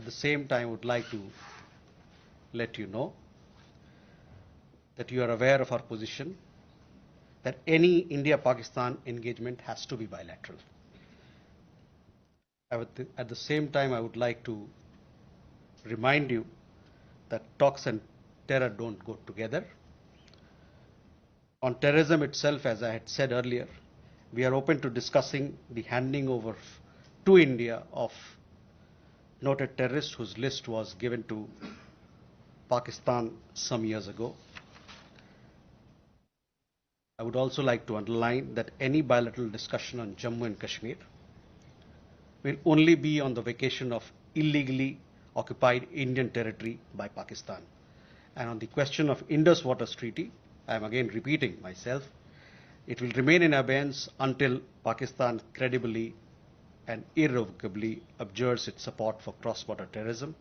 the same time, I would like to let you know that you are aware of our position that any India-Pakistan engagement has to be bilateral. At the same time, I would like to remind you that talks and terror don't go together. On terrorism itself, as I had said earlier, we are open to discussing the handing over to India of noted terrorists whose list was given to Pakistan some years ago. I would also like to underline that any bilateral discussion on Jammu and Kashmir will only be on the vacation of illegally occupied Indian territory by Pakistan. And on the question of Indus Waters Treaty, I am again repeating myself, it will remain in abeyance until Pakistan credibly and irrevocably abjures its support for cross-border terrorism